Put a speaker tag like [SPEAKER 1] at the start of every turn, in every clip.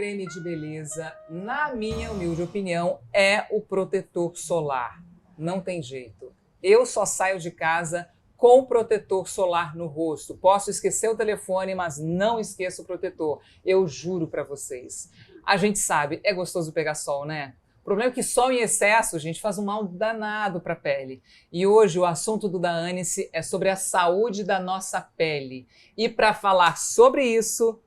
[SPEAKER 1] creme de beleza, na minha humilde opinião, é o protetor solar. Não tem jeito. Eu só saio de casa com protetor solar no rosto. Posso esquecer o telefone, mas não esqueço o protetor. Eu juro para vocês. A gente sabe, é gostoso pegar sol, né? O problema é que sol em excesso, gente, faz um mal danado para a pele. E hoje o assunto do Daane-se é sobre a saúde da nossa pele. E para falar sobre isso,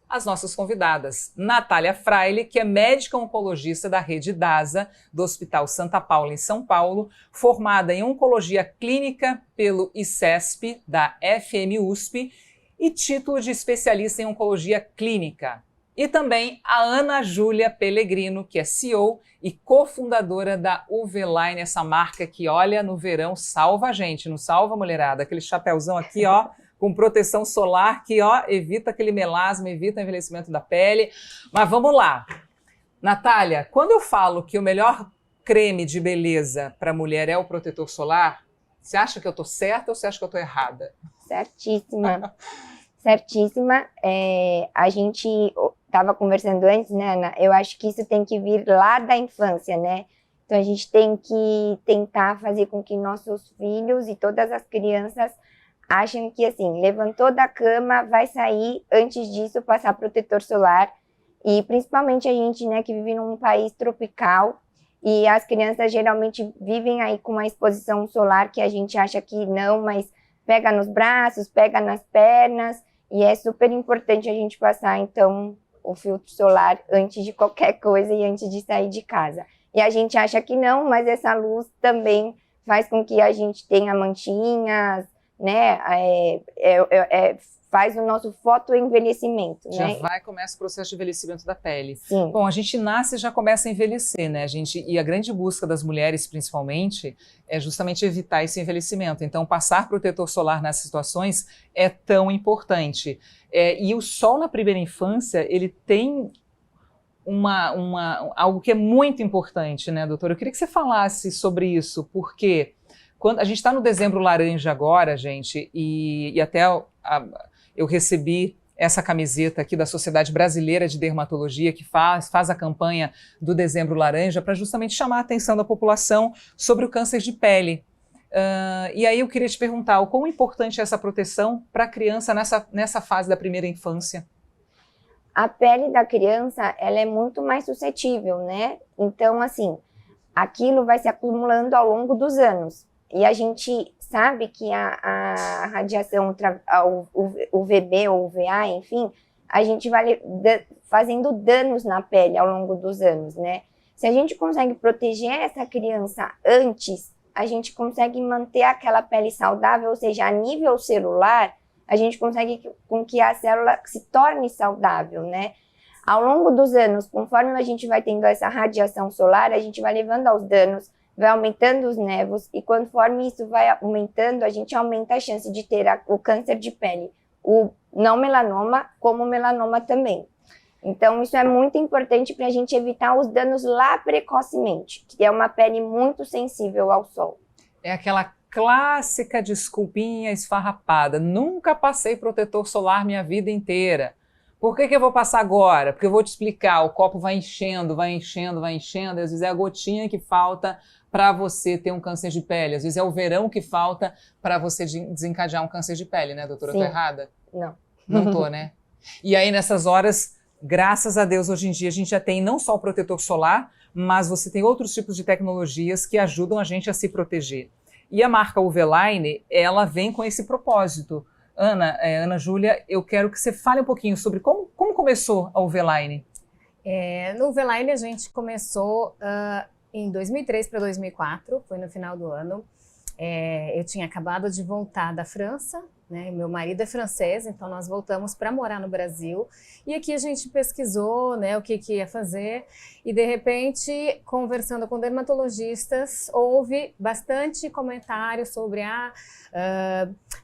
[SPEAKER 1] as nossas convidadas. Natália Fraile, que é médica oncologista da rede DASA, do Hospital Santa Paula, em São Paulo, formada em Oncologia Clínica pelo ICESP, da FMUSP, e título de especialista em Oncologia Clínica. E também a Ana Júlia Pellegrino, que é CEO e cofundadora da UV-Line, essa marca que, olha, no verão salva a gente, não salva a mulherada, aquele chapéuzão aqui, ó, com proteção solar que, ó, evita aquele melasma, evita o envelhecimento da pele. Mas vamos lá. Natália, quando eu falo que o melhor creme de beleza para mulher é o protetor solar, você acha que eu tô certa ou você acha que eu tô errada?
[SPEAKER 2] Certíssima. Certíssima. A gente estava conversando antes, né, Ana? Eu acho que isso tem que vir lá da infância, né? Então a gente tem que tentar fazer com que nossos filhos e todas as crianças achem que, assim, levantou da cama, vai sair, antes disso, passar protetor solar. E principalmente a gente, né, que vive num país tropical, e as crianças geralmente vivem aí com uma exposição solar que a gente acha que não, mas pega nos braços, pega nas pernas, e é super importante a gente passar, então, o filtro solar antes de qualquer coisa e antes de sair de casa. E a gente acha que não, mas essa luz também faz com que a gente tenha manchinhas, né, faz o nosso fotoenvelhecimento, né?
[SPEAKER 1] Já começa o processo de envelhecimento da pele.
[SPEAKER 2] Sim.
[SPEAKER 1] Bom, a gente nasce e já começa a envelhecer, né? E a grande busca das mulheres, principalmente, é justamente evitar esse envelhecimento. Então, passar protetor solar nessas situações é tão importante. E o sol na primeira infância, ele tem algo que é muito importante, né, doutora? Eu queria que você falasse sobre isso, porque quando a gente está no dezembro laranja agora, gente, e até eu recebi essa camiseta aqui da Sociedade Brasileira de Dermatologia, que faz a campanha do Dezembro Laranja para justamente chamar a atenção da população sobre o câncer de pele. E aí eu queria te perguntar, o quão importante é essa proteção para a criança nessa fase da primeira infância?
[SPEAKER 2] A pele da criança, ela é muito mais suscetível, né? Então, assim, aquilo vai se acumulando ao longo dos anos. E a gente sabe que a radiação UVB ou UVA, enfim, a gente vai fazendo danos na pele ao longo dos anos, né? Se a gente consegue proteger essa criança antes, a gente consegue manter aquela pele saudável, ou seja, a nível celular, a gente consegue com que a célula se torne saudável, né? Ao longo dos anos, conforme a gente vai tendo essa radiação solar, a gente vai levando aos danos, vai aumentando os nervos, e conforme isso vai aumentando, a gente aumenta a chance de ter o câncer de pele, o não melanoma, como o melanoma também. Então, isso é muito importante para a gente evitar os danos lá precocemente, que é uma pele muito sensível ao sol.
[SPEAKER 1] É aquela clássica desculpinha esfarrapada. Nunca passei protetor solar minha vida inteira. Por que eu vou passar agora? Porque eu vou te explicar, o copo vai enchendo, vai enchendo, vai enchendo, e às vezes é a gotinha que falta para você ter um câncer de pele, às vezes é o verão que falta para você desencadear um câncer de pele, né, doutora?
[SPEAKER 2] Sim.
[SPEAKER 1] Tô errada?
[SPEAKER 2] Não.
[SPEAKER 1] Não tô, né? E aí nessas horas, graças a Deus, hoje em dia a gente já tem não só o protetor solar, mas você tem outros tipos de tecnologias que ajudam a gente a se proteger. E a marca UV-Line, ela vem com esse propósito. Ana Júlia, eu quero que você fale um pouquinho sobre como começou a UV-Line.
[SPEAKER 3] No UV-Line a gente começou em 2003 para 2004, foi no final do ano. Eu tinha acabado de voltar da França, né? Meu marido é francês, então nós voltamos para morar no Brasil. E aqui a gente pesquisou, né, o que ia fazer. E de repente, conversando com dermatologistas, houve bastante comentário sobre a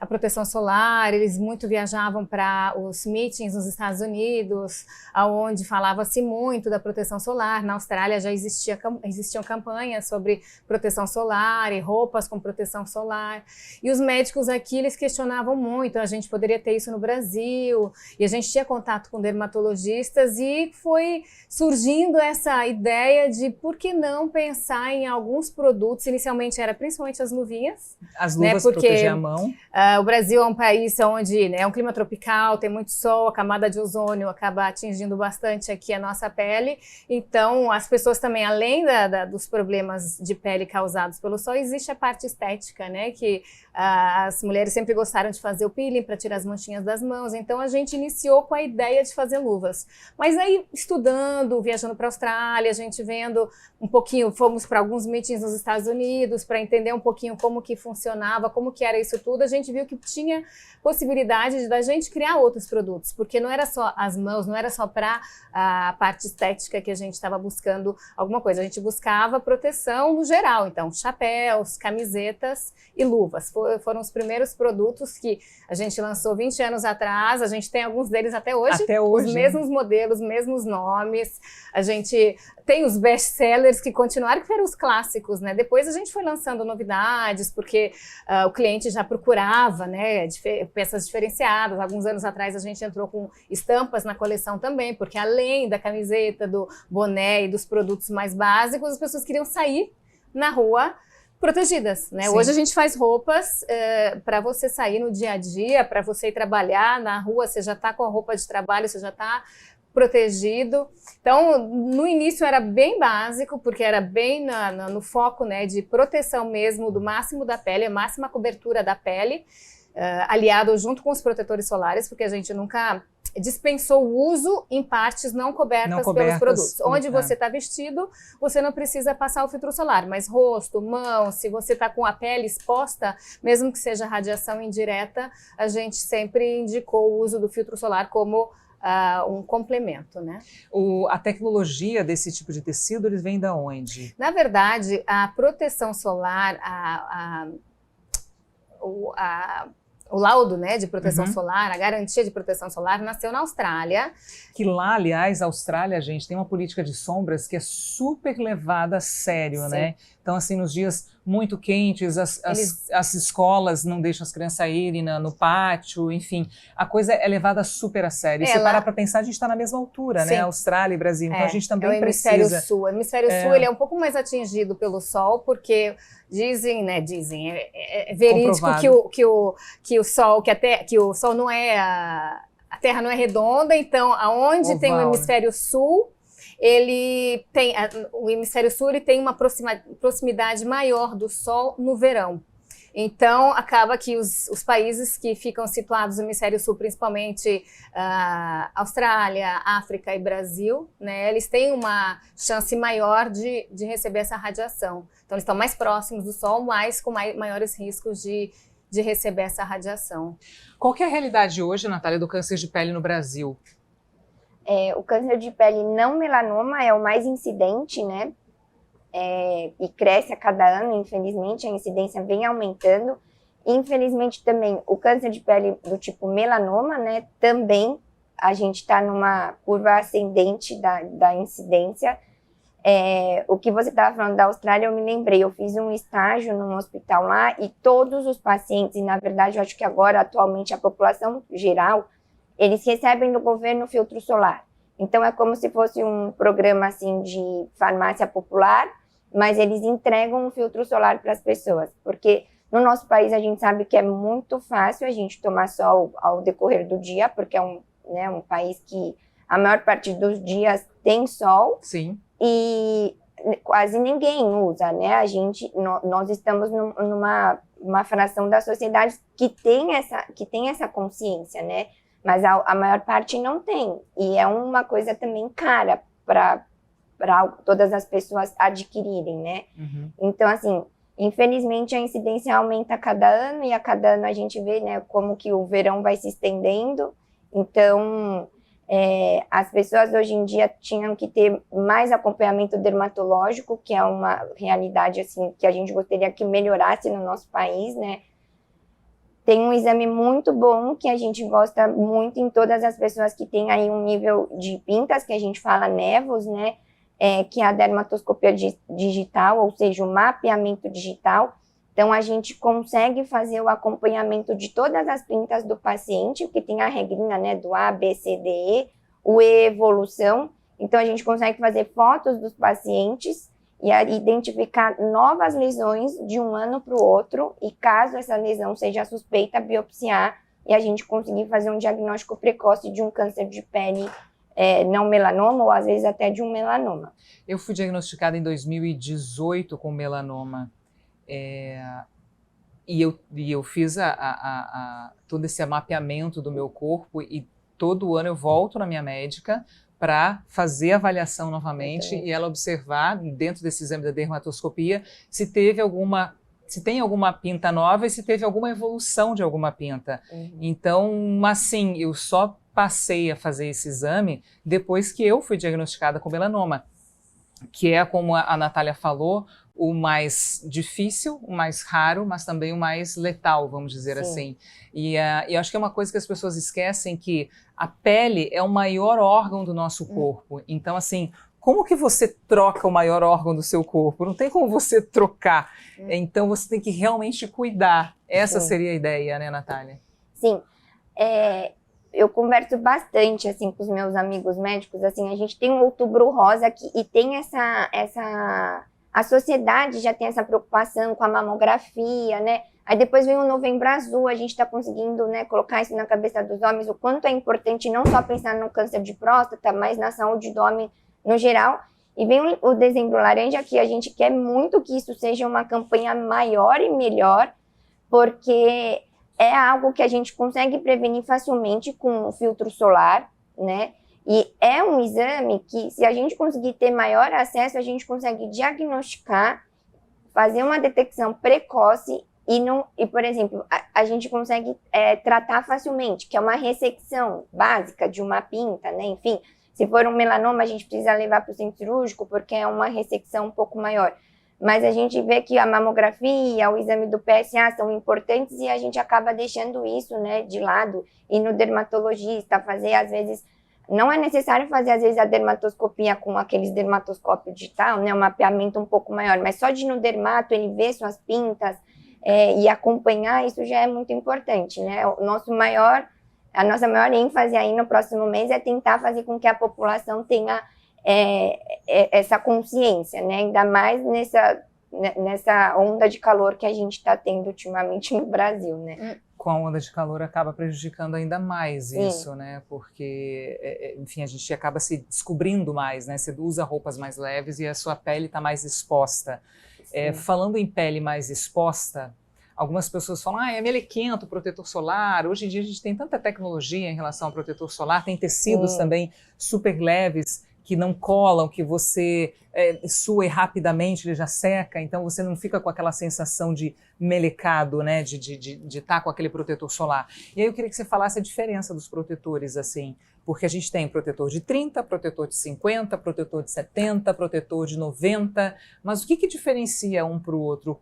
[SPEAKER 3] proteção solar. Eles muito viajavam para os meetings nos Estados Unidos, onde falava-se muito da proteção solar. Na Austrália já existiam campanhas sobre proteção solar e roupas com proteção solar. E os médicos aqui, eles questionavam muito, a gente poderia ter isso no Brasil, e a gente tinha contato com dermatologistas e foi surgindo essa ideia de por que não pensar em alguns produtos, inicialmente era principalmente as luvinhas.
[SPEAKER 1] As luvas,
[SPEAKER 3] né, porque
[SPEAKER 1] proteger a mão.
[SPEAKER 3] O Brasil é um país onde, né, é um clima tropical, tem muito sol, a camada de ozônio acaba atingindo bastante aqui a nossa pele, então as pessoas também, além dos problemas de pele causados pelo sol, existe a parte estética, né, que as mulheres sempre gostaram de fazer o peeling para tirar as manchinhas das mãos, então a gente iniciou com a ideia de fazer luvas. Mas aí, estudando, viajando para a Austrália, a gente vendo um pouquinho, fomos para alguns meetings nos Estados Unidos para entender um pouquinho como que funcionava, como que era isso tudo, a gente viu que tinha possibilidade da gente criar outros produtos, porque não era só as mãos, não era só para a parte estética que a gente estava buscando alguma coisa, a gente buscava proteção no geral, então chapéus, camisetas e luvas, foram os primeiros produtos que a gente lançou 20 anos atrás, a gente tem alguns deles até hoje, os mesmos modelos, mesmos nomes, a gente tem os best-sellers que continuaram, que eram os clássicos, né? Depois a gente foi lançando novidades, porque o cliente já procurava, né, peças diferenciadas. Alguns anos atrás a gente entrou com estampas na coleção também, porque além da camiseta, do boné e dos produtos mais básicos, as pessoas queriam sair na rua protegidas, né? Hoje a gente faz roupas para você sair no dia a dia, para você ir trabalhar na rua, você já está com a roupa de trabalho, você já está protegido. Então, no início era bem básico, porque era bem no foco, né, de proteção mesmo do máximo da pele, a máxima cobertura da pele, aliado junto com os protetores solares, porque a gente nunca dispensou o uso em partes não cobertas pelos produtos. Onde você está vestido, você não precisa passar o filtro solar, mas rosto, mão, se você está com a pele exposta, mesmo que seja radiação indireta, a gente sempre indicou o uso do filtro solar como um complemento, né?
[SPEAKER 1] A tecnologia desse tipo de tecido, eles vêm da onde?
[SPEAKER 3] Na verdade, a proteção solar, o laudo, né, de proteção solar, a garantia de proteção solar, nasceu na Austrália.
[SPEAKER 1] Que lá, aliás, a Austrália, gente, tem uma política de sombras que é super levada a sério, né? Então, assim, nos dias muito quentes, as escolas não deixam as crianças irem no pátio, enfim, a coisa é levada super a sério. E você para pensar, a gente está na mesma altura, né? Austrália e Brasil, então a gente também precisa...
[SPEAKER 3] Hemisfério Sul. O hemisfério Sul, ele é um pouco mais atingido pelo sol, porque dizem, é verídico que o sol não é a Terra não é redonda, então aonde tem o hemisfério sul, ele tem o hemisfério sul, ele tem uma proximidade maior do sol no verão. Então, acaba que os países que ficam situados no hemisfério sul, principalmente Austrália, África e Brasil, né, eles têm uma chance maior de receber essa radiação. Então, eles estão mais próximos do sol, mas com maiores riscos de receber essa radiação.
[SPEAKER 1] Qual que é a realidade hoje, Natália, do câncer de pele no Brasil?
[SPEAKER 2] O câncer de pele não melanoma é o mais incidente, né? E cresce a cada ano, infelizmente, a incidência vem aumentando. Infelizmente também o câncer de pele do tipo melanoma, né, também a gente está numa curva ascendente da incidência. O que você estava falando da Austrália, eu me lembrei, eu fiz um estágio num hospital lá e todos os pacientes, e na verdade eu acho que agora atualmente a população geral, eles recebem do governo filtro solar. Então é como se fosse um programa assim de farmácia popular, mas eles entregam um filtro solar para as pessoas, porque no nosso país a gente sabe que é muito fácil a gente tomar sol ao decorrer do dia, porque é um país que a maior parte dos dias tem sol.
[SPEAKER 1] Sim.
[SPEAKER 2] E quase ninguém usa, né? Nós estamos numa fração da sociedade que tem essa consciência, né? Mas a maior parte não tem. E é uma coisa também cara para todas as pessoas adquirirem, né? Então, assim, infelizmente a incidência aumenta a cada ano e a cada ano a gente vê, né, como que o verão vai se estendendo. Então, as pessoas hoje em dia tinham que ter mais acompanhamento dermatológico, que é uma realidade assim que a gente gostaria que melhorasse no nosso país, né? Tem um exame muito bom que a gente gosta muito em todas as pessoas que têm aí um nível de pintas, que a gente fala nevos, né? Que é a dermatoscopia digital, ou seja, o mapeamento digital. Então, a gente consegue fazer o acompanhamento de todas as pintas do paciente, que tem a regrinha, né, do A, B, C, D, E, o E, evolução. Então, a gente consegue fazer fotos dos pacientes e identificar novas lesões de um ano para o outro, e caso essa lesão seja suspeita, biopsiar, e a gente conseguir fazer um diagnóstico precoce de um câncer de pele, não melanoma, ou às vezes até de um melanoma.
[SPEAKER 1] Eu fui diagnosticada em 2018 com melanoma. E eu fiz todo esse mapeamento do meu corpo, e todo ano eu volto na minha médica para fazer a avaliação novamente e ela observar, dentro desse exame da dermatoscopia, se tem alguma pinta nova e se teve alguma evolução de alguma pinta. Então, assim, eu só passei a fazer esse exame depois que eu fui diagnosticada com melanoma, que é, como a Natália falou, o mais difícil, o mais raro, mas também o mais letal, vamos dizer assim. E eu acho que é uma coisa que as pessoas esquecem, que a pele é o maior órgão do nosso corpo. Então, assim, como que você troca o maior órgão do seu corpo? Não tem como você trocar. Então, você tem que realmente cuidar. Essa seria a ideia, né, Natália? Sim.
[SPEAKER 2] Eu converso bastante, assim, com os meus amigos médicos, assim, a gente tem um Outubro Rosa aqui, e tem a sociedade já tem essa preocupação com a mamografia, né? Aí depois vem o Novembro Azul, a gente está conseguindo, né, colocar isso na cabeça dos homens, o quanto é importante não só pensar no câncer de próstata, mas na saúde do homem no geral. E vem o Dezembro Laranja, que a gente quer muito que isso seja uma campanha maior e melhor, porque é algo que a gente consegue prevenir facilmente com o filtro solar, né? E é um exame que, se a gente conseguir ter maior acesso, a gente consegue diagnosticar, fazer uma detecção precoce e por exemplo, a gente consegue tratar facilmente, que é uma ressecção básica de uma pinta, né? Enfim, se for um melanoma, a gente precisa levar para o centro cirúrgico, porque é uma ressecção um pouco maior. Mas a gente vê que a mamografia, o exame do PSA são importantes e a gente acaba deixando isso, né, de lado. E no dermatologista fazer, às vezes, não é necessário fazer, às vezes, a dermatoscopia com aqueles dermatoscópio digital, né, um mapeamento um pouco maior. Mas só de ir no dermato, ele ver suas pintas e acompanhar, isso já é muito importante, né? A nossa maior ênfase aí no próximo mês é tentar fazer com que a população tenha essa consciência, né? Ainda mais nessa onda de calor que a gente está tendo ultimamente no Brasil, né?
[SPEAKER 1] Com a onda de calor acaba prejudicando ainda mais isso, né? Porque, enfim, a gente acaba se descobrindo mais, né? Você usa roupas mais leves e a sua pele está mais exposta. Falando em pele mais exposta, algumas pessoas falam, é melequento o protetor solar. Hoje em dia a gente tem tanta tecnologia em relação ao protetor solar, tem tecidos também super leves, que não colam, que você sua rapidamente, ele já seca, então você não fica com aquela sensação de melecado, né, de estar com aquele protetor solar. E aí eu queria que você falasse a diferença dos protetores, assim, porque a gente tem protetor de 30, protetor de 50, protetor de 70, protetor de 90, mas o que diferencia um para o outro?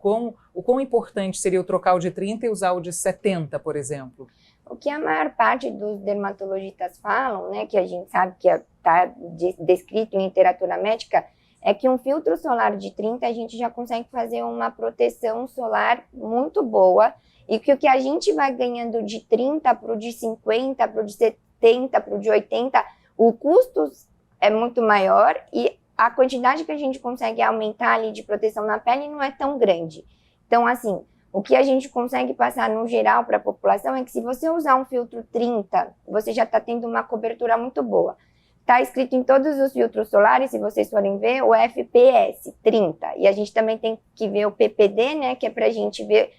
[SPEAKER 1] O quão importante seria eu trocar o de 30 e usar o de 70, por exemplo?
[SPEAKER 2] O que a maior parte dos dermatologistas falam, né, que a gente sabe que está descrito em literatura médica, é que um filtro solar de 30 a gente já consegue fazer uma proteção solar muito boa, e que o que a gente vai ganhando de 30 para o de 50, para o de 70, para o de 80, o custo é muito maior e a quantidade que a gente consegue aumentar ali de proteção na pele não é tão grande. Então, assim, o que a gente consegue passar no geral para a população é que se você usar um filtro 30, você já está tendo uma cobertura muito boa. Está escrito em todos os filtros solares, se vocês forem ver, o FPS 30. E a gente também tem que ver o PPD, né, que é para a gente ver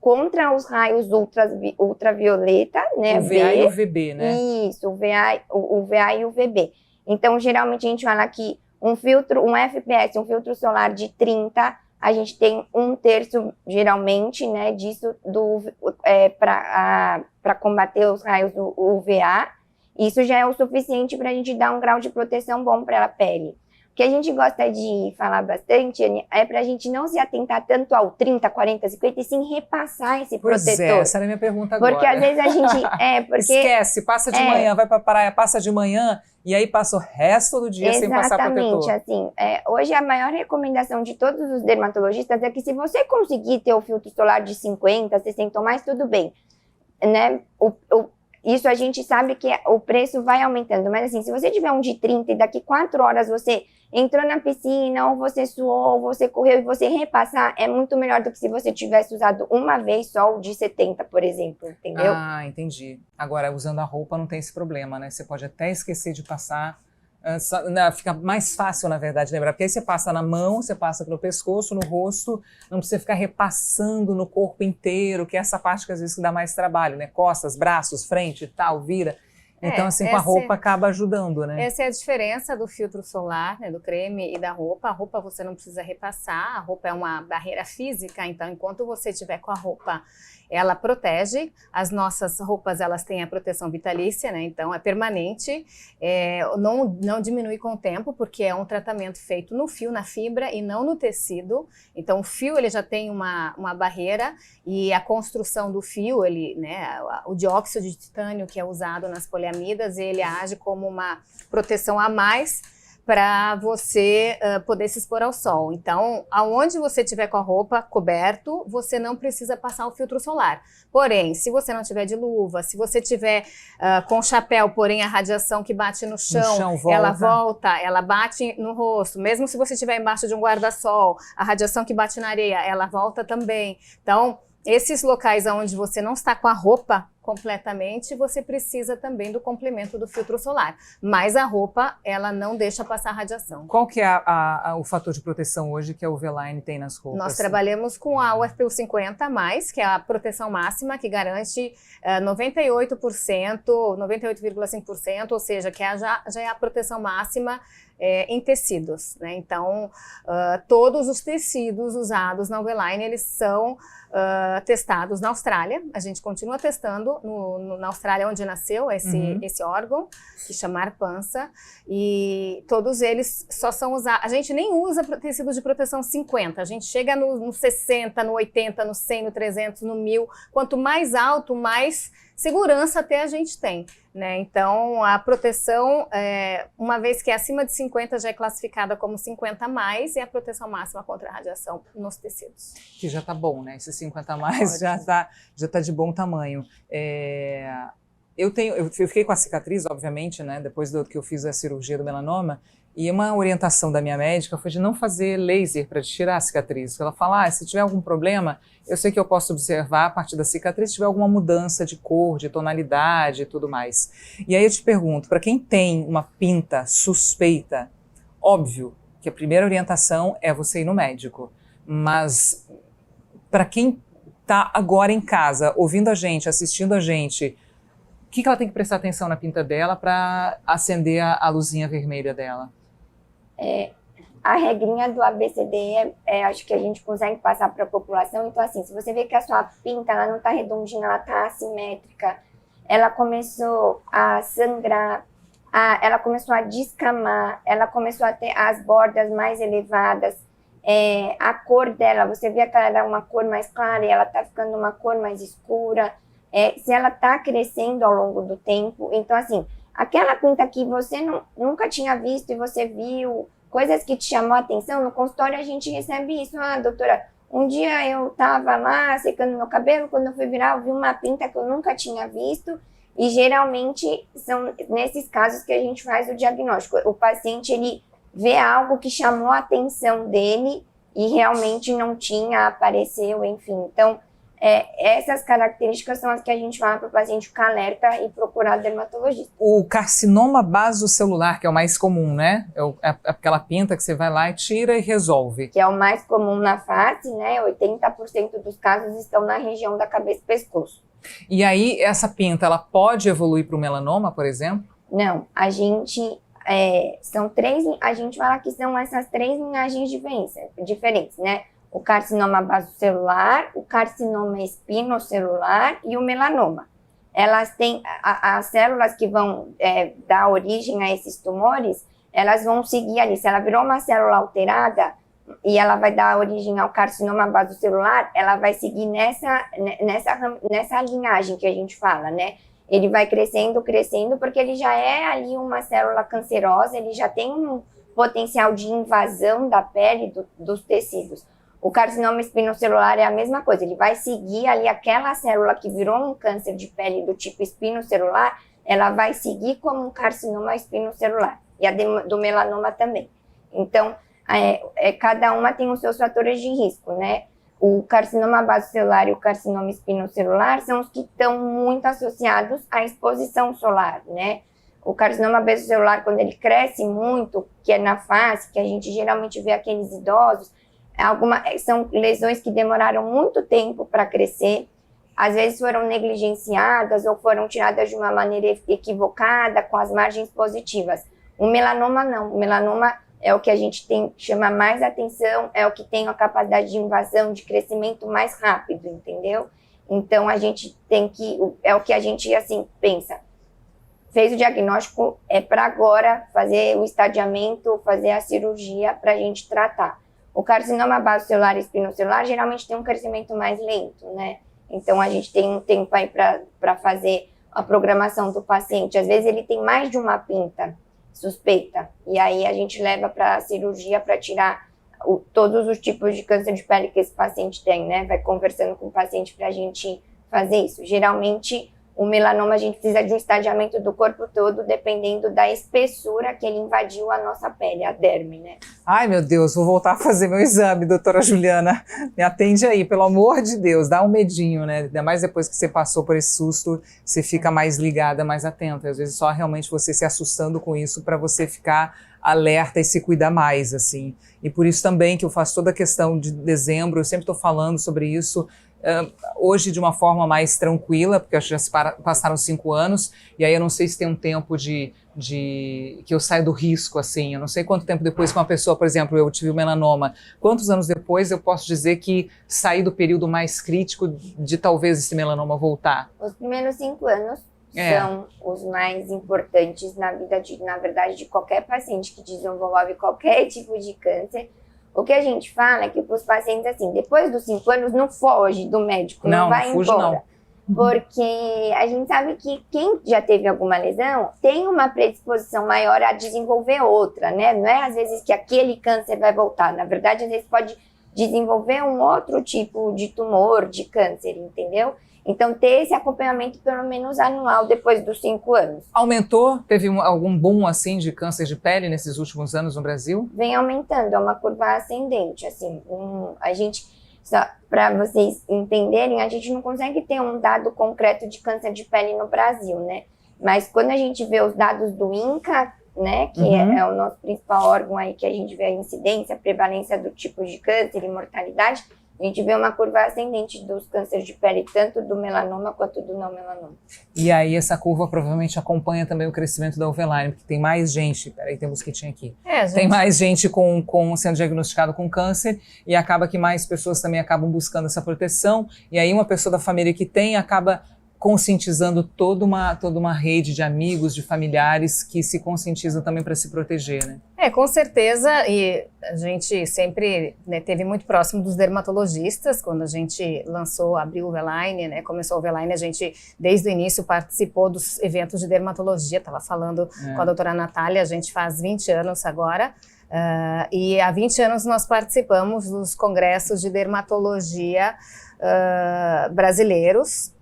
[SPEAKER 2] contra os raios ultravioleta, né?
[SPEAKER 1] O VA e o VB, né?
[SPEAKER 2] Isso, o VA e o VB. Então, geralmente a gente fala que um FPS, um filtro solar de 30, a gente tem 1/3, geralmente, né, disso para combater os raios UVA. Isso já é o suficiente para a gente dar um grau de proteção bom para a pele. que a gente gosta de falar bastante, Anny, é pra gente não se atentar tanto ao 30, 40, 50 e sim repassar esse
[SPEAKER 1] Pois
[SPEAKER 2] protetor.
[SPEAKER 1] é, essa era a minha pergunta agora.
[SPEAKER 2] Porque às vezes a gente...
[SPEAKER 1] Esquece, passa de manhã, vai pra praia, passa de manhã e aí passa o resto do dia sem passar protetor.
[SPEAKER 2] Exatamente, assim, hoje a maior recomendação de todos os dermatologistas é que se você conseguir ter o filtro solar de 50, 60 ou mais, tudo bem, né? Isso a gente sabe que o preço vai aumentando, mas assim, se você tiver um de 30 e daqui 4 horas você entrou na piscina, ou você suou, ou você correu e você repassar, é muito melhor do que se você tivesse usado uma vez só o de 70, por exemplo, entendeu?
[SPEAKER 1] Ah, entendi. Agora, usando a roupa não tem esse problema, né? Você pode até esquecer de passar. Fica mais fácil, na verdade, lembrar. Porque aí você passa na mão, você passa pelo pescoço, no rosto, não precisa ficar repassando no corpo inteiro, que é essa parte que às vezes dá mais trabalho, né? Costas, braços, frente e tal, vira. Então, assim, com a roupa acaba ajudando, né?
[SPEAKER 3] Essa é a diferença do filtro solar, né, do creme e da roupa. A roupa você não precisa repassar, a roupa é uma barreira física, então enquanto você estiver com a roupa, ela protege. As nossas roupas, elas têm a proteção vitalícia, né, então é permanente, não diminui com o tempo, porque é um tratamento feito no fio, na fibra e não no tecido. Então o fio, ele já tem uma barreira e a construção do fio, né, o dióxido de titânio que é usado nas poliamidas, ele age como uma proteção a mais para você poder se expor ao sol. Então, aonde você estiver com a roupa coberto, você não precisa passar o filtro solar. Porém, se você não tiver de luva, se você tiver com chapéu, porém a radiação que bate no chão ela bate no rosto. Mesmo se você estiver embaixo de um guarda-sol, a radiação que bate na areia, ela volta também. Então, esses locais onde você não está com a roupa completamente, você precisa também do complemento do filtro solar. Mas a roupa, ela não deixa passar radiação.
[SPEAKER 1] Qual que é o fator de proteção hoje que a Uveline tem nas roupas?
[SPEAKER 3] Nós trabalhamos com a UFPU 50+, que é a proteção máxima, que garante 98%, 98,5%, ou seja, que já é a proteção máxima em tecidos, né? Então, todos os tecidos usados na Uveline, eles são testados na Austrália. A gente continua testando na Austrália, onde nasceu esse órgão, que chama Arpansa, e todos eles só são usados. A gente nem usa tecido de proteção 50, a gente chega no 60, no 80, no 100, no 300, no 1000. Quanto mais alto, mais segurança até a gente tem, né? Então, a proteção, uma vez que é acima de 50, já é classificada como 50+, e a proteção máxima contra a radiação nos tecidos.
[SPEAKER 1] Que já tá bom, né? Esse 50+ já tá de bom tamanho. Eu fiquei com a cicatriz, obviamente, né? Depois que eu fiz a cirurgia do melanoma, e uma orientação da minha médica foi de não fazer laser para tirar a cicatriz. Ela fala, se tiver algum problema, eu sei que eu posso observar a partir da cicatriz se tiver alguma mudança de cor, de tonalidade e tudo mais. E aí eu te pergunto, para quem tem uma pinta suspeita, óbvio que a primeira orientação é você ir no médico, mas para quem está agora em casa, ouvindo a gente, assistindo a gente, o que ela tem que prestar atenção na pinta dela para acender a luzinha vermelha dela?
[SPEAKER 2] A regrinha do ABCD, acho que a gente consegue passar para a população. Então, assim, se você vê que a sua pinta ela não está redondinha, ela está assimétrica, ela começou a sangrar, ela começou a descamar, ela começou a ter as bordas mais elevadas, a cor dela, você vê que ela era uma cor mais clara e ela está ficando uma cor mais escura, se ela está crescendo ao longo do tempo. Então, assim, aquela pinta que você nunca tinha visto e você viu, coisas que te chamou a atenção, no consultório a gente recebe isso. Doutora, um dia eu estava lá secando meu cabelo, quando eu fui virar eu vi uma pinta que eu nunca tinha visto, e geralmente são nesses casos que a gente faz o diagnóstico. O paciente, ele vê algo que chamou a atenção dele e realmente não tinha, apareceu, enfim. Então, essas características são as que a gente fala para o paciente ficar alerta e procurar dermatologista.
[SPEAKER 1] O carcinoma basocelular, que é o mais comum, né? É aquela pinta que você vai lá e tira e resolve.
[SPEAKER 2] Que é o mais comum na face, né? 80% dos casos estão na região da cabeça e pescoço.
[SPEAKER 1] E aí, essa pinta, ela pode evoluir para o melanoma, por exemplo?
[SPEAKER 2] Não, a gente fala que são essas 3 linhagens diferentes, né? O carcinoma basocelular, o carcinoma espinocelular e o melanoma. Elas têm, as células que vão dar origem a esses tumores, elas vão seguir ali. Se ela virou uma célula alterada e ela vai dar origem ao carcinoma basocelular, ela vai seguir nessa linhagem que a gente fala, né? Ele vai crescendo, porque ele já é ali uma célula cancerosa, ele já tem um potencial de invasão da pele, dos tecidos. O carcinoma espinocelular é a mesma coisa, ele vai seguir ali aquela célula que virou um câncer de pele do tipo espinocelular, ela vai seguir como um carcinoma espinocelular, e a do melanoma também. Então, cada uma tem os seus fatores de risco, né? O carcinoma basocelular e o carcinoma espinocelular são os que estão muito associados à exposição solar, né? O carcinoma basocelular, quando ele cresce muito, que é na face, que a gente geralmente vê aqueles idosos, são lesões que demoraram muito tempo para crescer, às vezes foram negligenciadas ou foram tiradas de uma maneira equivocada, com as margens positivas. O melanoma não, o melanoma é o que a gente chama mais atenção, é o que tem a capacidade de invasão, de crescimento mais rápido, entendeu? Então, a gente é o que a gente, assim, pensa. Fez o diagnóstico, é para agora fazer o estadiamento, fazer a cirurgia para a gente tratar. O carcinoma basocelular e espinocelular geralmente tem um crescimento mais lento, né? Então, a gente tem um tempo aí para fazer a programação do paciente. Às vezes, ele tem mais de uma pinta suspeita, e aí a gente leva para a cirurgia para tirar todos os tipos de câncer de pele que esse paciente tem, né? Vai conversando com o paciente para a gente fazer isso. Geralmente, o melanoma a gente precisa de um estadiamento do corpo todo, dependendo da espessura que ele invadiu a nossa pele, a derme, né?
[SPEAKER 1] Ai, meu Deus, vou voltar a fazer meu exame, doutora Juliana. Me atende aí, pelo amor de Deus, dá um medinho, né? Ainda mais depois que você passou por esse susto, você fica mais ligada, mais atenta. Às vezes só realmente você se assustando com isso para você ficar alerta e se cuidar mais, assim. E por isso também que eu faço toda a questão de dezembro, eu sempre estou falando sobre isso, hoje de uma forma mais tranquila, porque já se passaram 5 anos, e aí eu não sei se tem um tempo que eu saio do risco, assim, eu não sei quanto tempo depois que uma pessoa, por exemplo, eu tive o melanoma, quantos anos depois eu posso dizer que saí do período mais crítico de talvez esse melanoma voltar?
[SPEAKER 2] Os primeiros 5 anos são os mais importantes na vida, na verdade, de qualquer paciente que desenvolve qualquer tipo de câncer. O que a gente fala é que para os pacientes, assim, depois dos 5 anos, não foge do médico, não vai embora. Porque a gente sabe que quem já teve alguma lesão tem uma predisposição maior a desenvolver outra, né? Não é às vezes que aquele câncer vai voltar. Na verdade, às vezes pode desenvolver um outro tipo de tumor, de câncer, entendeu? Então, ter esse acompanhamento pelo menos anual depois dos 5 anos.
[SPEAKER 1] Aumentou? Teve algum boom, assim, de câncer de pele nesses últimos anos no Brasil?
[SPEAKER 2] Vem aumentando, é uma curva ascendente, assim. A gente, para vocês entenderem, a gente não consegue ter um dado concreto de câncer de pele no Brasil, né? Mas quando a gente vê os dados do INCA, né, que é o nosso principal órgão aí, que a gente vê a incidência, a prevalência do tipo de câncer e mortalidade, a gente vê uma curva ascendente dos cânceres de pele, tanto do melanoma quanto do não melanoma.
[SPEAKER 1] E aí essa curva provavelmente acompanha também o crescimento da Oveline, porque tem mais gente, peraí, tem um mosquitinho aqui. Tem mais gente sendo diagnosticado com câncer, e acaba que mais pessoas também acabam buscando essa proteção, e aí uma pessoa da família que tem acaba conscientizando toda uma rede de amigos, de familiares que se conscientizam também para se proteger, né?
[SPEAKER 3] Com certeza, e a gente sempre, né, teve muito próximo dos dermatologistas, quando a gente abriu o Oveline, né, começou o Oveline, a gente desde o início participou dos eventos de dermatologia, estava falando com a doutora Natália, a gente faz 20 anos agora, e há 20 anos nós participamos dos congressos de dermatologia brasileiros,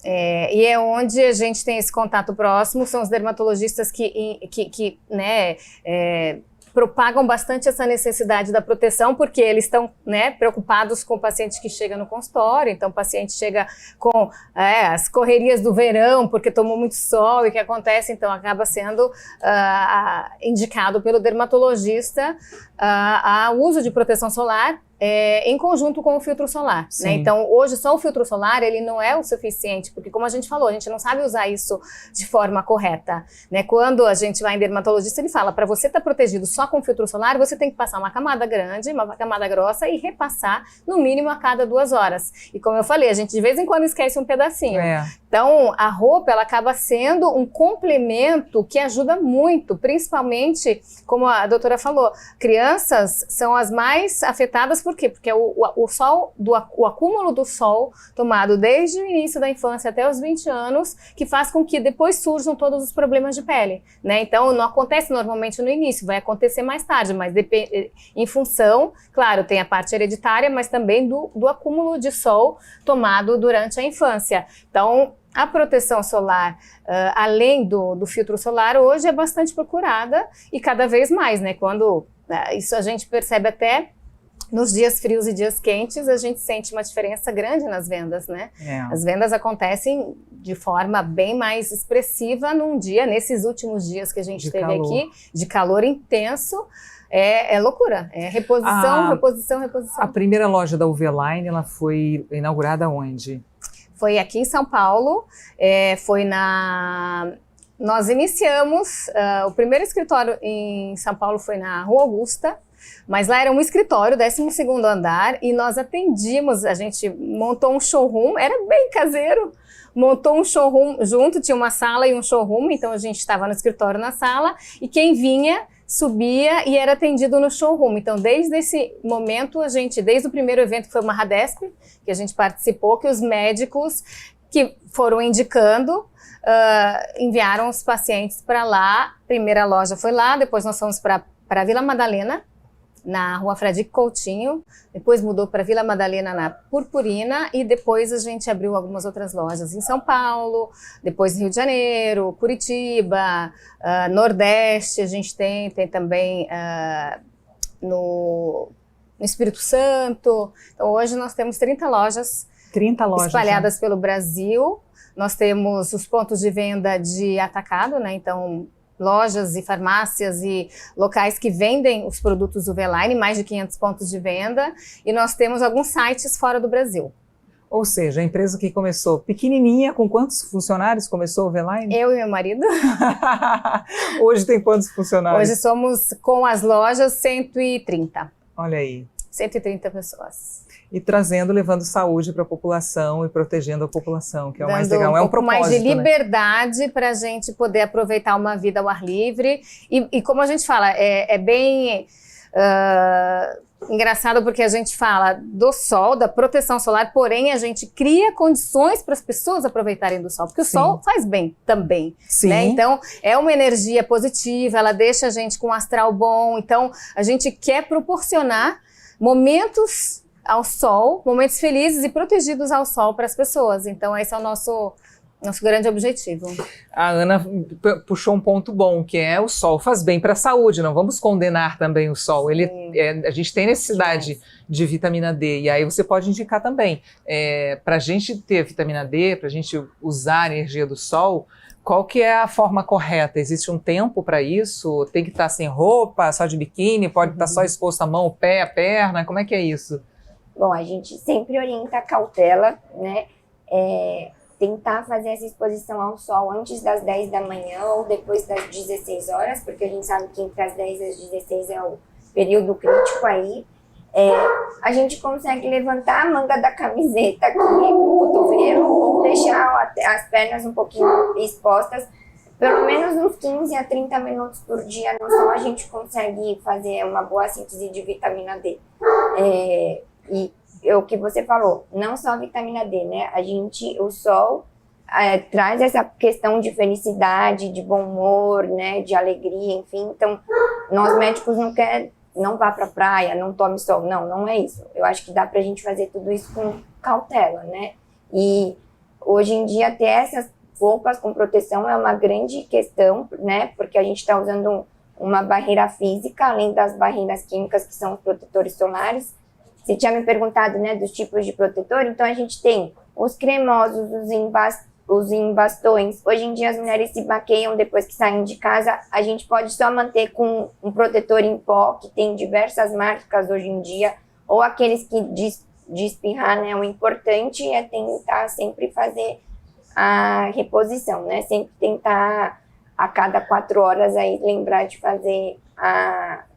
[SPEAKER 3] e é onde a gente tem esse contato próximo, são os dermatologistas que propagam bastante essa necessidade da proteção, porque eles estão, né, preocupados com o paciente que chega no consultório, então o paciente chega com as correrias do verão, porque tomou muito sol e o que acontece, então acaba sendo indicado pelo dermatologista o uso de proteção solar, em conjunto com o filtro solar, né? Então, hoje só o filtro solar, ele não é o suficiente, porque como a gente falou, a gente não sabe usar isso de forma correta, né? Quando a gente vai em dermatologista, ele fala, para você estar protegido só com filtro solar, você tem que passar uma camada grande, uma camada grossa e repassar no mínimo a cada 2 horas. E como eu falei, a gente de vez em quando esquece um pedacinho. Então, a roupa, ela acaba sendo um complemento que ajuda muito, principalmente, como a doutora falou, crianças são as mais afetadas, por quê? Porque o acúmulo do sol tomado desde o início da infância até os 20 anos, que faz com que depois surjam todos os problemas de pele, né? Então, não acontece normalmente no início, vai acontecer mais tarde, mas em função, claro, tem a parte hereditária, mas também do acúmulo de sol tomado durante a infância. Então, a proteção solar, além do filtro solar, hoje é bastante procurada e cada vez mais, né? Quando isso a gente percebe até nos dias frios e dias quentes, a gente sente uma diferença grande nas vendas, né? As vendas acontecem de forma bem mais expressiva nesses últimos dias que a gente teve aqui, de calor intenso. É loucura, é reposição.
[SPEAKER 1] A primeira loja da UV-Line, ela foi inaugurada onde?
[SPEAKER 3] Foi aqui em São Paulo, nós iniciamos, o primeiro escritório em São Paulo foi na Rua Augusta, mas lá era um escritório, 12º andar, e nós atendíamos, a gente montou um showroom, era bem caseiro, montou um showroom junto, tinha uma sala e um showroom, então a gente estava no escritório na sala, e quem vinha subia e era atendido no showroom. Então, desde esse momento, desde o primeiro evento, que foi uma Radesp, que a gente participou, que os médicos que foram indicando, enviaram os pacientes para lá. Primeira loja foi lá, depois nós fomos para Vila Madalena, na Rua Fradique Coutinho, depois mudou para Vila Madalena na Purpurina e depois a gente abriu algumas outras lojas em São Paulo, depois Rio de Janeiro, Curitiba, Nordeste, a gente tem também no Espírito Santo. Então hoje nós temos 30 lojas espalhadas pelo Brasil. Nós temos os pontos de venda de atacado, né? Então lojas e farmácias e locais que vendem os produtos UV-Line, mais de 500 pontos de venda, e nós temos alguns sites fora do Brasil.
[SPEAKER 1] Ou seja, a empresa que começou pequenininha, com quantos funcionários começou o UV-Line?
[SPEAKER 3] Eu e meu marido.
[SPEAKER 1] Hoje tem quantos funcionários?
[SPEAKER 3] Hoje somos, com as lojas, 130.
[SPEAKER 1] Olha aí.
[SPEAKER 3] 130 pessoas.
[SPEAKER 1] E levando saúde para a população e protegendo a população, que é o mais legal. É um propósito,
[SPEAKER 3] mais de liberdade para a gente poder aproveitar uma vida ao ar livre. E como a gente fala, é bem engraçado porque a gente fala do sol, da proteção solar, porém a gente cria condições para as pessoas aproveitarem do sol, porque o sol faz bem também. Né? Então, é uma energia positiva, ela deixa a gente com um astral bom. Então, a gente quer proporcionar momentos ao sol, momentos felizes e protegidos ao sol para as pessoas. Então, esse é o nosso grande objetivo.
[SPEAKER 1] A Ana puxou um ponto bom, que é o sol faz bem para a saúde, não vamos condenar também o sol. A gente tem necessidade de vitamina D, e aí você pode indicar também. Para a gente ter vitamina D, para a gente usar a energia do sol, qual que é a forma correta? Existe um tempo para isso? Tem que estar sem roupa, só de biquíni? Pode estar só exposto a mão, o pé, a perna? Como é que é isso?
[SPEAKER 2] Bom, a gente sempre orienta a cautela, né? Tentar fazer essa exposição ao sol antes das 10 da manhã ou depois das 16 horas, porque a gente sabe que entre as 10 e as 16 é o período crítico aí. A gente consegue levantar a manga da camiseta aqui no cotovelo ou deixar as pernas um pouquinho expostas. Pelo menos uns 15 a 30 minutos por dia no sol a gente consegue fazer uma boa síntese de vitamina D. E o que você falou, não só a vitamina D, né? O sol traz essa questão de felicidade, de bom humor, né? De alegria, enfim. Então, nós médicos não vá pra praia, não tome sol. Não é isso. Eu acho que dá pra gente fazer tudo isso com cautela, né? E hoje em dia ter essas roupas com proteção é uma grande questão, né? Porque a gente tá usando uma barreira física, além das barreiras químicas que são os protetores solares. Você tinha me perguntado, né, dos tipos de protetor, então a gente tem os cremosos, os em bastões. Hoje em dia as mulheres se maqueiam depois que saem de casa, a gente pode só manter com um protetor em pó, que tem diversas marcas hoje em dia, ou aqueles que de espirrar, né? O importante é tentar sempre fazer a reposição, né? Sempre tentar a cada 4 horas aí lembrar de fazer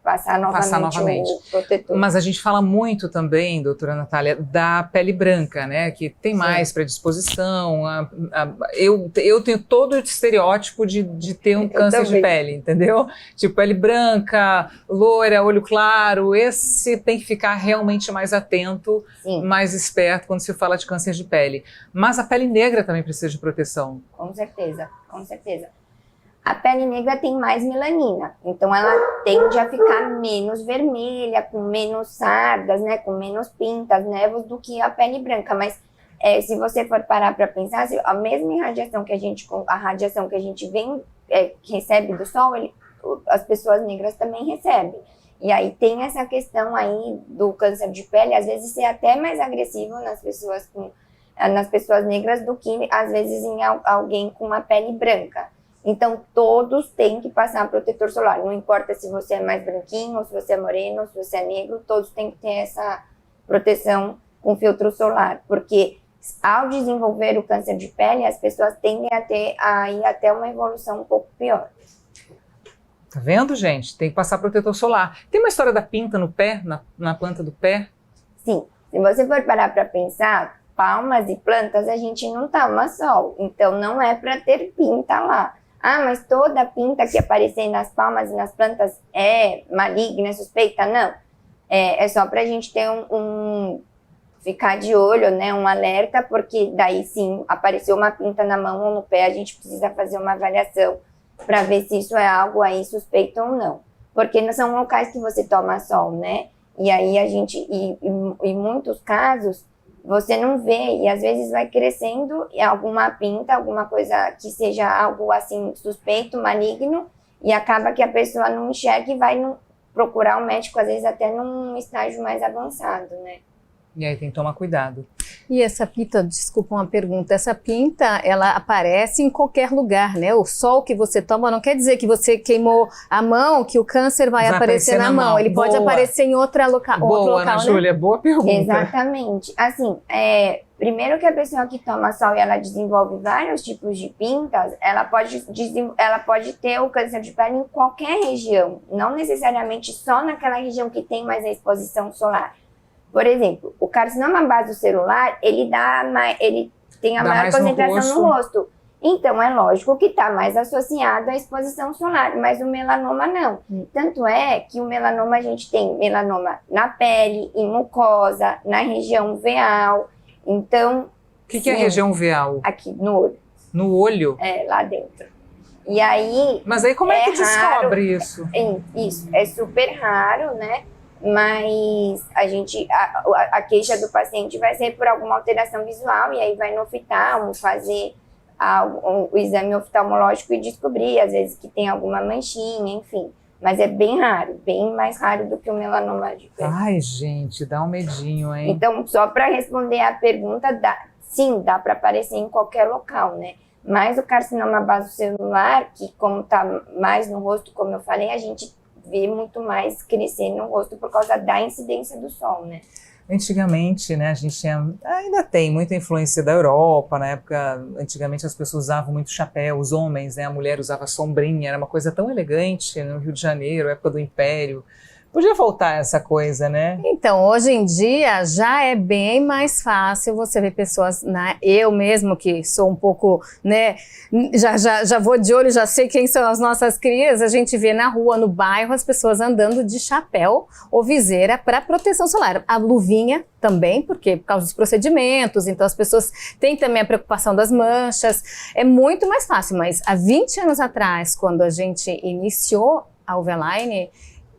[SPEAKER 2] passar novamente o protetor.
[SPEAKER 1] Mas a gente fala muito também, doutora Natália, da pele branca, né? Que tem mais predisposição. Eu tenho todo o estereótipo de ter um câncer de pele, entendeu? Tipo, pele branca, loira, olho claro. Esse tem que ficar realmente mais atento, mais esperto quando se fala de câncer de pele. Mas a pele negra também precisa de proteção.
[SPEAKER 2] Com certeza, com certeza. A pele negra tem mais melanina, então ela tende a ficar menos vermelha, com menos sardas, né, com menos pintas, névoas do que a pele branca. Mas se você for parar para pensar, a mesma radiação que a gente recebe do sol, as pessoas negras também recebem. E aí tem essa questão aí do câncer de pele, às vezes ser até mais agressivo nas pessoas negras do que às vezes em alguém com uma pele branca. Então, todos têm que passar protetor solar. Não importa se você é mais branquinho, se você é moreno, se você é negro, todos têm que ter essa proteção com filtro solar. Porque ao desenvolver o câncer de pele, as pessoas tendem a ir até uma evolução um pouco pior.
[SPEAKER 1] Tá vendo, gente? Tem que passar protetor solar. Tem uma história da pinta no pé, na planta do pé?
[SPEAKER 2] Sim. Se você for parar para pensar, palmas e plantas a gente não toma sol. Então, não é para ter pinta lá. Ah, mas toda pinta que aparecer nas palmas e nas plantas é maligna, é suspeita? Não. É só pra gente ter ficar de olho, né, um alerta, porque daí sim, apareceu uma pinta na mão ou no pé, a gente precisa fazer uma avaliação para ver se isso é algo aí suspeito ou não. Porque não são locais que você toma sol, né? E aí em muitos casos, você não vê, e às vezes vai crescendo alguma pinta, alguma coisa que seja algo assim suspeito, maligno, e acaba que a pessoa não enxerga e vai procurar um médico, às vezes até num estágio mais avançado, né?
[SPEAKER 1] E aí tem que tomar cuidado.
[SPEAKER 3] E essa pinta, desculpa uma pergunta, essa pinta, ela aparece em qualquer lugar, né? O sol que você toma não quer dizer que você queimou a mão, que o câncer vai aparecer na mão. Ele pode aparecer em outro local,
[SPEAKER 1] Ana Júlia, boa pergunta.
[SPEAKER 2] Exatamente. Assim, primeiro que a pessoa que toma sol e ela desenvolve vários tipos de pintas, ela pode ter o câncer de pele em qualquer região, não necessariamente só naquela região que tem mais a exposição solar. Por exemplo, o carcinoma basocelular, ele tem a maior concentração no rosto. Então, é lógico que está mais associado à exposição solar, mas o melanoma não. Tanto é que o melanoma, a gente tem melanoma na pele, em mucosa, na região veal. Então...
[SPEAKER 1] O que é a região veal?
[SPEAKER 2] Aqui, no olho.
[SPEAKER 1] No olho?
[SPEAKER 2] Lá dentro. E aí...
[SPEAKER 1] Mas aí como é que descobre isso?
[SPEAKER 2] Isso, é super raro, né? Mas a queixa do paciente vai ser por alguma alteração visual, e aí vai no oftalmo fazer o exame oftalmológico e descobrir, às vezes, que tem alguma manchinha, enfim. Mas é bem raro, bem mais raro do que o melanoma de pele.
[SPEAKER 1] Ai, gente, dá um medinho, hein?
[SPEAKER 2] Então, só para responder a pergunta, sim, dá para aparecer em qualquer local, né? Mas o carcinoma basocelular, que como está mais no rosto, como eu falei, a gente vê muito mais crescer no rosto por causa da incidência do sol, né?
[SPEAKER 1] Antigamente, né, a gente ainda tem muita influência da Europa. Na época, antigamente as pessoas usavam muito chapéu, os homens, né, a mulher usava sombrinha, era uma coisa tão elegante no Rio de Janeiro, época do Império. Podia voltar essa coisa, né?
[SPEAKER 3] Então, hoje em dia já é bem mais fácil você ver pessoas, né? Eu mesmo que sou um pouco, né? Já vou de olho, já sei quem são as nossas crias. A gente vê na rua, no bairro, as pessoas andando de chapéu ou viseira para proteção solar. A luvinha também, porque por causa dos procedimentos, então as pessoas têm também a preocupação das manchas. É muito mais fácil, mas há 20 anos atrás, quando a gente iniciou a Uveline,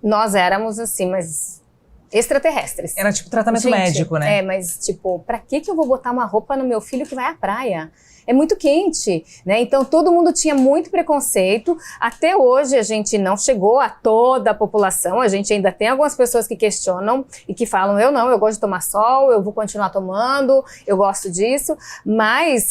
[SPEAKER 3] nós éramos assim, mas extraterrestres.
[SPEAKER 1] Era tipo tratamento médico, né?
[SPEAKER 3] Mas tipo, pra que eu vou botar uma roupa no meu filho que vai à praia? É muito quente, né? Então todo mundo tinha muito preconceito. Até hoje a gente não chegou a toda a população. A gente ainda tem algumas pessoas que questionam e que falam, eu gosto de tomar sol, eu vou continuar tomando, eu gosto disso. Mas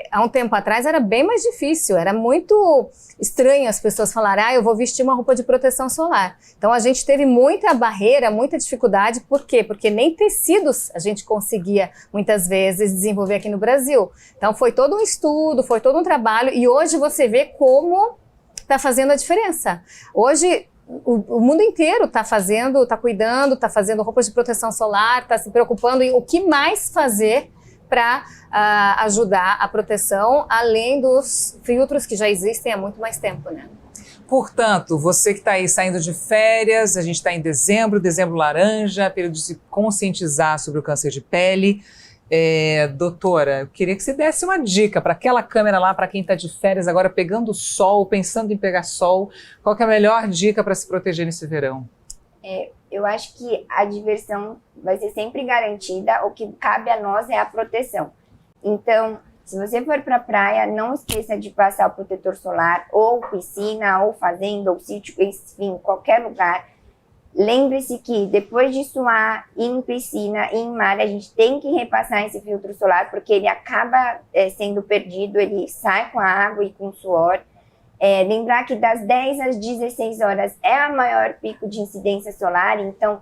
[SPEAKER 3] há um tempo atrás era bem mais difícil, era muito estranho as pessoas falarem, eu vou vestir uma roupa de proteção solar. Então a gente teve muita barreira, muita dificuldade dificuldade. Por quê? Porque nem tecidos a gente conseguia, muitas vezes, desenvolver aqui no Brasil. Então, foi todo um estudo, foi todo um trabalho, e hoje você vê como está fazendo a diferença. Hoje, o mundo inteiro está fazendo, está cuidando, está fazendo roupas de proteção solar, está se preocupando em o que mais fazer para ajudar a proteção, além dos filtros que já existem há muito mais tempo, né?
[SPEAKER 1] Portanto, você que está aí saindo de férias, a gente está em dezembro laranja, período de se conscientizar sobre o câncer de pele. Doutora, eu queria que você desse uma dica para aquela câmera lá, para quem está de férias agora pegando sol, pensando em pegar sol. Qual que é a melhor dica para se proteger nesse verão?
[SPEAKER 2] Eu acho que a diversão vai ser sempre garantida, o que cabe a nós é a proteção. Então, se você for para a praia, não esqueça de passar o protetor solar, ou piscina, ou fazenda, ou sítio, enfim, qualquer lugar. Lembre-se que depois de suar em piscina, em mar, a gente tem que repassar esse filtro solar, porque ele acaba sendo perdido, ele sai com a água e com o suor. Lembrar que das 10 às 16 horas é a maior pico de incidência solar, então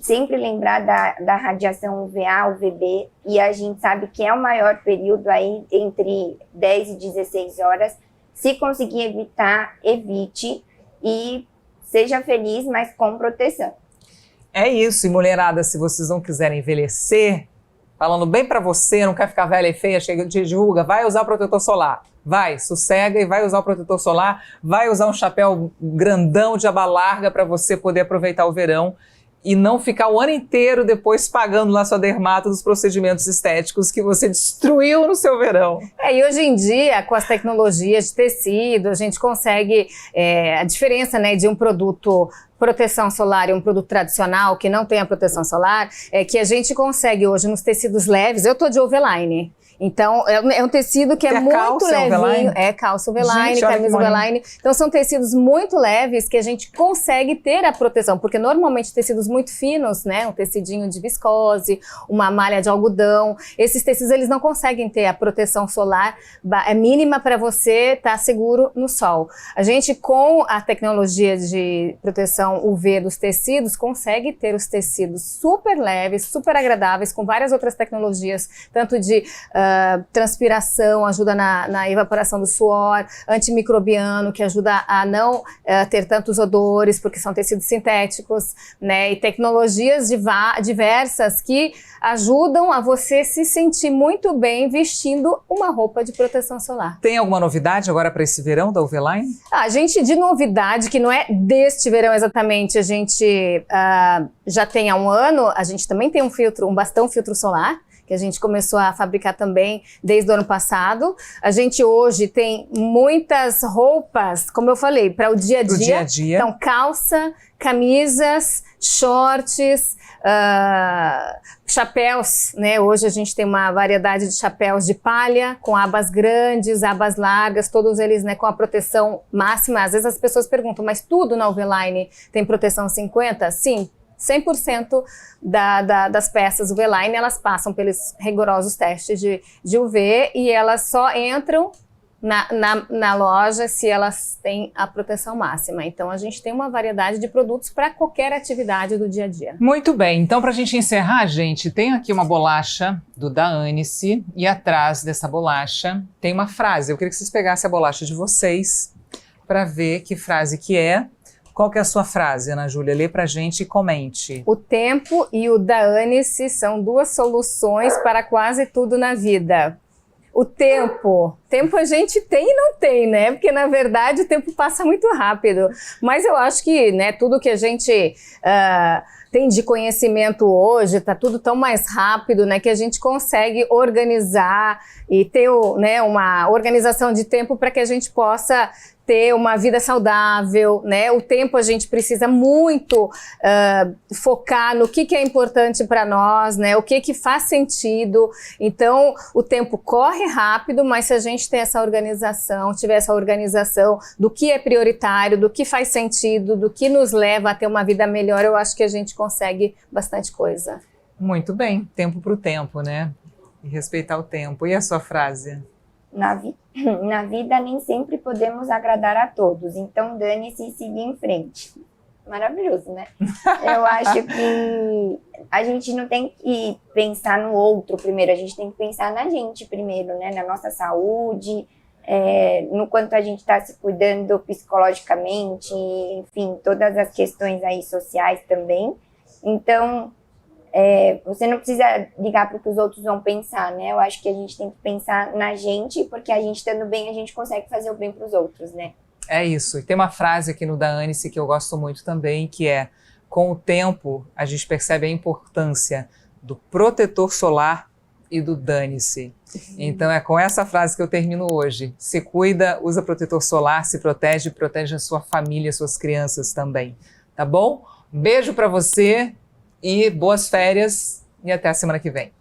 [SPEAKER 2] sempre lembrar da radiação UVA, UVB, e a gente sabe que é o maior período aí entre 10 e 16 horas. Se conseguir evitar, evite e seja feliz, mas com proteção.
[SPEAKER 1] É isso, e mulherada, se vocês não quiserem envelhecer, falando bem pra você, não quer ficar velha e feia, chega de ruga, vai usar o protetor solar. Vai, sossega e vai usar o protetor solar, vai usar um chapéu grandão de aba larga para você poder aproveitar o verão e não ficar o ano inteiro depois pagando lá sua dermato dos procedimentos estéticos que você destruiu no seu verão.
[SPEAKER 3] E hoje em dia, com as tecnologias de tecido, a gente consegue a diferença, né, de um produto proteção solar e um produto tradicional que não tem a proteção solar, é que a gente consegue hoje nos tecidos leves. Eu tô de Overline. Então, é um tecido que é muito levinho. É calça Overline, camisa Overline. Então, são tecidos muito leves que a gente consegue ter a proteção. Porque, normalmente, tecidos muito finos, né? Um tecidinho de viscose, uma malha de algodão. Esses tecidos, eles não conseguem ter a proteção solar mínima para você estar seguro no sol. A gente, com a tecnologia de proteção UV dos tecidos, consegue ter os tecidos super leves, super agradáveis, com várias outras tecnologias, tanto de transpiração, ajuda na evaporação do suor, antimicrobiano, que ajuda a não ter tantos odores, porque são tecidos sintéticos, né? E tecnologias diversas que ajudam a você se sentir muito bem vestindo uma roupa de proteção solar.
[SPEAKER 1] Tem alguma novidade agora para esse verão da Overline?
[SPEAKER 3] A gente, de novidade, que não é deste verão exatamente, a gente já tem há um ano, a gente também tem um bastão filtro solar, que a gente começou a fabricar também desde o ano passado. A gente hoje tem muitas roupas, como eu falei, para o dia a dia.
[SPEAKER 1] Dia a dia.
[SPEAKER 3] Então, calça, camisas, shorts, chapéus, né? Hoje a gente tem uma variedade de chapéus de palha, com abas grandes, abas largas, todos eles, né, com a proteção máxima. Às vezes as pessoas perguntam, mas tudo na Overline tem proteção 50? Sim. 100% das peças UV-Line, elas passam pelos rigorosos testes de UV e elas só entram na loja se elas têm a proteção máxima. Então, a gente tem uma variedade de produtos para qualquer atividade do dia a dia.
[SPEAKER 1] Muito bem. Então, para a gente encerrar, gente, tem aqui uma bolacha do Daanice e atrás dessa bolacha tem uma frase. Eu queria que vocês pegassem a bolacha de vocês para ver que frase que é. Qual que é a sua frase, Ana Júlia? Lê pra gente e comente.
[SPEAKER 3] O tempo e o Daanice são duas soluções para quase tudo na vida. O tempo a gente tem e não tem, né? Porque, na verdade, o tempo passa muito rápido. Mas eu acho que, né, tudo que a gente tem de conhecimento hoje, tá tudo tão mais rápido, né, que a gente consegue organizar e ter, né, uma organização de tempo para que a gente possa ter uma vida saudável, né? O tempo a gente precisa muito focar no que é importante para nós, né? O que faz sentido. Então, o tempo corre rápido, mas se a gente tiver essa organização do que é prioritário, do que faz sentido, do que nos leva a ter uma vida melhor, eu acho que a gente consegue bastante coisa.
[SPEAKER 1] Muito bem, tempo para o tempo, né? E respeitar o tempo. E a sua frase?
[SPEAKER 2] Na vida nem sempre podemos agradar a todos, então dane-se e siga em frente. maravilhoso, né? Eu acho que a gente não tem que pensar no outro primeiro, a gente tem que pensar na gente primeiro, né? Na nossa saúde, no quanto a gente está se cuidando psicologicamente, enfim, todas as questões aí sociais também. Então, você não precisa ligar para o que os outros vão pensar, né? Eu acho que a gente tem que pensar na gente, porque a gente estando bem, a gente consegue fazer o bem para os outros, né?
[SPEAKER 1] É isso. E tem uma frase aqui no da Anice que eu gosto muito também, que é: com o tempo, a gente percebe a importância do protetor solar e do dane-se. Então é com essa frase que eu termino hoje. Se cuida, usa protetor solar, se protege, protege a sua família, suas crianças também. Tá bom? Beijo para você e boas férias e até a semana que vem.